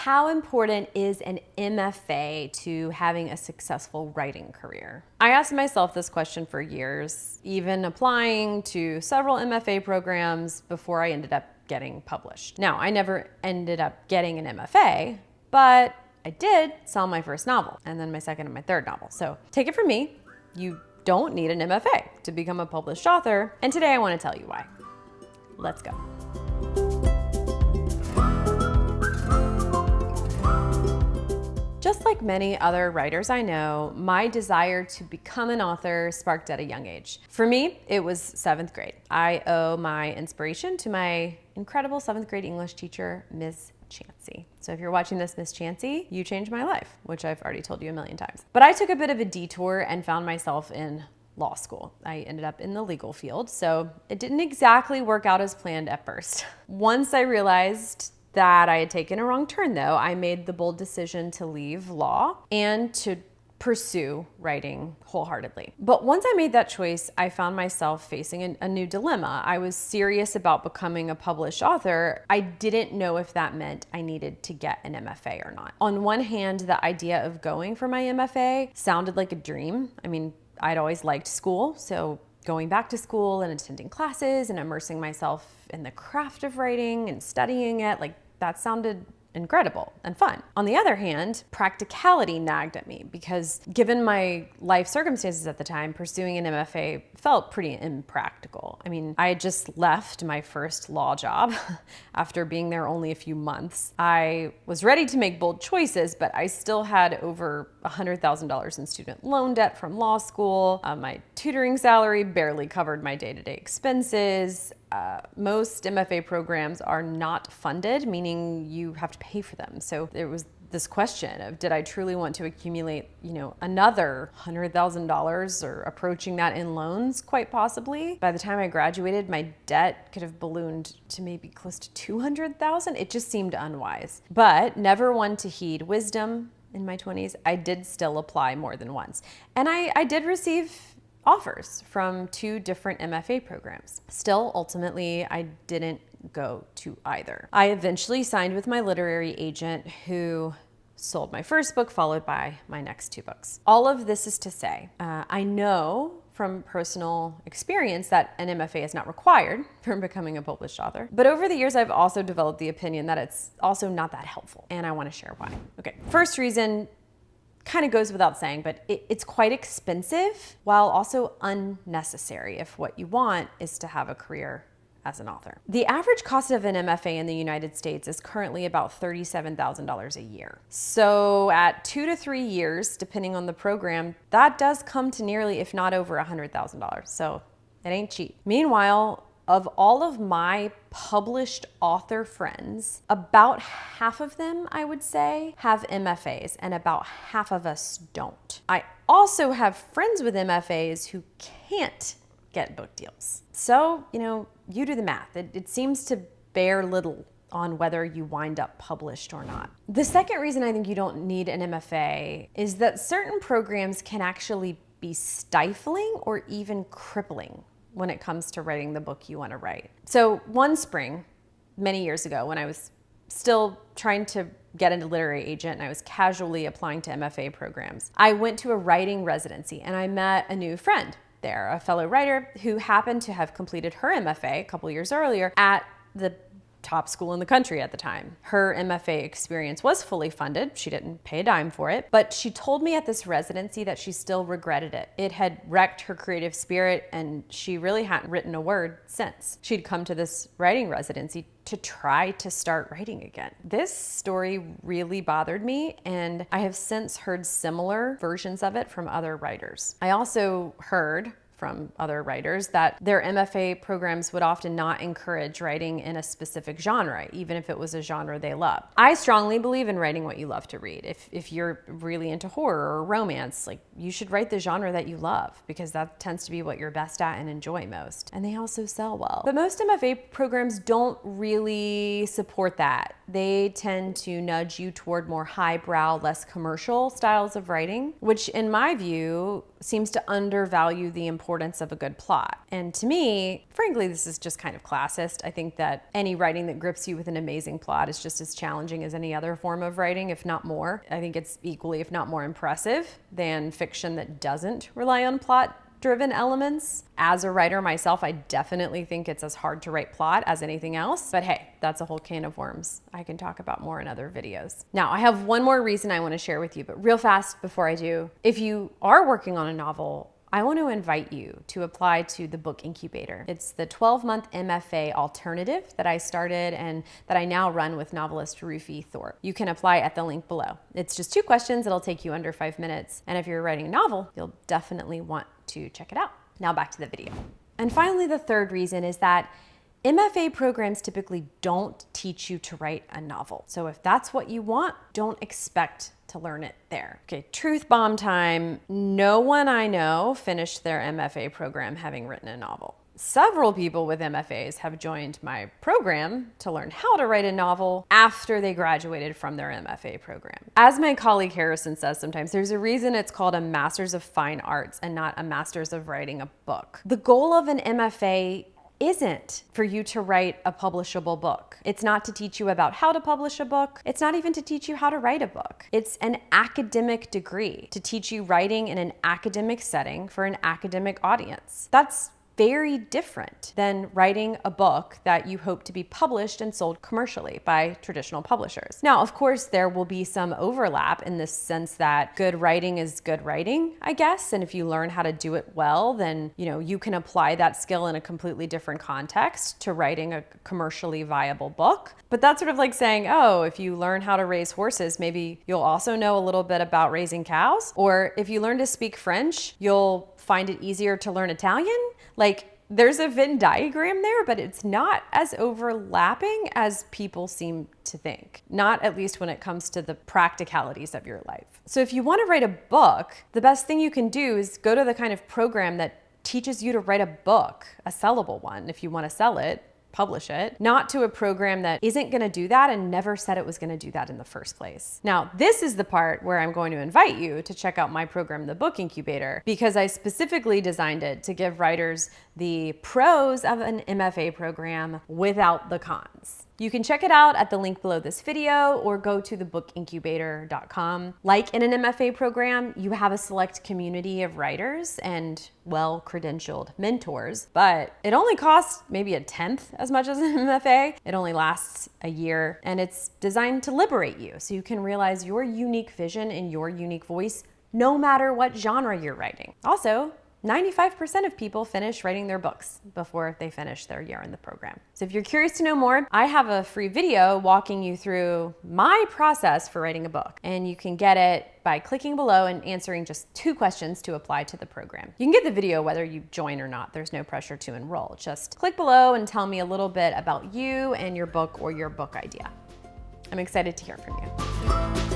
How important is an MFA to having a successful writing career? I asked myself this question for years, even applying to several MFA programs before I ended up getting published. Now, I never ended up getting an MFA, but I did sell my first novel and then my second and my third novel. So take it from me, you don't need an MFA to become a published author. And today I want to tell you why. Let's go. Just like many other writers I know, my desire to become an author sparked at a young age. For me, it was 7th grade. I owe my inspiration to my incredible 7th grade English teacher, Ms. Chansey. So if you're watching this, Miss Chansey, you changed my life, which I've already told you a million times. But I took a bit of a detour and found myself in law school. I ended up in the legal field, so it didn't exactly work out as planned at first. Once I realized that I had taken a wrong turn, though, I made the bold decision to leave law and to pursue writing wholeheartedly. But once I made that choice, I found myself facing a new dilemma. I was serious about becoming a published author. I didn't know if that meant I needed to get an MFA or not. On one hand, the idea of going for my MFA sounded like a dream. I mean, I'd always liked school, so going back to school and attending classes and immersing myself in the craft of writing and studying it, like that sounded incredible and fun. On the other hand, practicality nagged at me because given my life circumstances at the time, pursuing an MFA felt pretty impractical. I mean, I had just left my first law job after being there only a few months. I was ready to make bold choices, but I still had over $100,000 in student loan debt from law school. My tutoring salary barely covered my day-to-day expenses. Most MFA programs are not funded, meaning you have to pay for them. So there was this question of, did I truly want to accumulate, another $100,000 or approaching that in loans? Quite possibly. By the time I graduated, my debt could have ballooned to maybe close to $200,000. It just seemed unwise. But never one to heed wisdom in my 20s. I did still apply more than once. And I did receive offers from 2 different MFA programs. Still, ultimately, I didn't go to either. I eventually signed with my literary agent who sold my first book, followed by my next 2 books. All of this is to say, I know from personal experience that an MFA is not required for becoming a published author. But over the years, I've also developed the opinion that it's also not that helpful. And I want to share why. Okay, first reason, kind of goes without saying, but it's quite expensive while also unnecessary if what you want is to have a career as an author. The average cost of an MFA in the United States is currently about $37,000 a year. So at 2 to 3 years, depending on the program, that does come to nearly, if not over $100,000. So it ain't cheap. Meanwhile, of all of my published author friends, about half of them, I would say, have MFAs, and about half of us don't. I also have friends with MFAs who can't get book deals. So, you do the math. It seems to bear little on whether you wind up published or not. The second reason I think you don't need an MFA is that certain programs can actually be stifling or even crippling when it comes to writing the book you want to write. So one spring, many years ago, when I was still trying to get into literary agent and I was casually applying to MFA programs, I went to a writing residency and I met a new friend there, a fellow writer who happened to have completed her MFA a couple years earlier at the top school in the country at the time. Her MFA experience was fully funded. She didn't pay a dime for it, but she told me at this residency that she still regretted it. It had wrecked her creative spirit and she really hadn't written a word since. She'd come to this writing residency to try to start writing again. This story really bothered me, and I have since heard similar versions of it from other writers. I also heard from other writers that their MFA programs would often not encourage writing in a specific genre, even if it was a genre they love. I strongly believe in writing what you love to read. If you're really into horror or romance, you should write the genre that you love, because that tends to be what you're best at and enjoy most. And they also sell well. But most MFA programs don't really support that. They tend to nudge you toward more highbrow, less commercial styles of writing, which in my view seems to undervalue the importance importance of a good plot. And to me, frankly, this is just kind of classist. I think that any writing that grips you with an amazing plot is just as challenging as any other form of writing, if not more. I think it's equally, if not more impressive than fiction that doesn't rely on plot-driven elements. As a writer myself, I definitely think it's as hard to write plot as anything else, but hey, that's a whole can of worms I can talk about more in other videos. Now, I have one more reason I want to share with you, but real fast before I do, if you are working on a novel, I want to invite you to apply to the Book Incubator. It's the 12-month MFA alternative that I started and that I now run with novelist Rufi Thorpe. You can apply at the link below. It's just 2 questions. It'll take you under 5 minutes. And if you're writing a novel, you'll definitely want to check it out. Now back to the video. And finally, the third reason is that MFA programs typically don't teach you to write a novel. So if that's what you want, don't expect to learn it there. Okay, truth bomb time. No one I know finished their MFA program having written a novel. Several people with MFAs have joined my program to learn how to write a novel after they graduated from their MFA program. As my colleague Harrison says sometimes, there's a reason it's called a Master's of Fine Arts and not a Master's of Writing a Book. The goal of an MFA isn't for you to write a publishable book. It's not to teach you about how to publish a book. It's not even to teach you how to write a book. It's an academic degree to teach you writing in an academic setting for an academic audience. That's very different than writing a book that you hope to be published and sold commercially by traditional publishers. Now, of course, there will be some overlap in the sense that good writing is good writing, I guess. And if you learn how to do it well, then you can apply that skill in a completely different context to writing a commercially viable book. But that's sort of like saying, oh, if you learn how to raise horses, maybe you'll also know a little bit about raising cows. Or if you learn to speak French, you'll find it easier to learn Italian. Like, there's a Venn diagram there, but it's not as overlapping as people seem to think. Not at least when it comes to the practicalities of your life. So if you want to write a book, the best thing you can do is go to the kind of program that teaches you to write a book, a sellable one, if you want to sell it, publish it, not to a program that isn't going to do that and never said it was going to do that in the first place. Now, this is the part where I'm going to invite you to check out my program, the Book Incubator, because I specifically designed it to give writers the pros of an MFA program without the cons. You can check it out at the link below this video or go to thebookincubator.com. Like in an MFA program, you have a select community of writers and well-credentialed mentors, but it only costs maybe 1/10 as much as an MFA. It only lasts a year and it's designed to liberate you so you can realize your unique vision and your unique voice no matter what genre you're writing. Also, 95% of people finish writing their books before they finish their year in the program. So if you're curious to know more, I have a free video walking you through my process for writing a book. And you can get it by clicking below and answering just 2 questions to apply to the program. You can get the video whether you join or not. There's no pressure to enroll. Just click below and tell me a little bit about you and your book or your book idea. I'm excited to hear from you.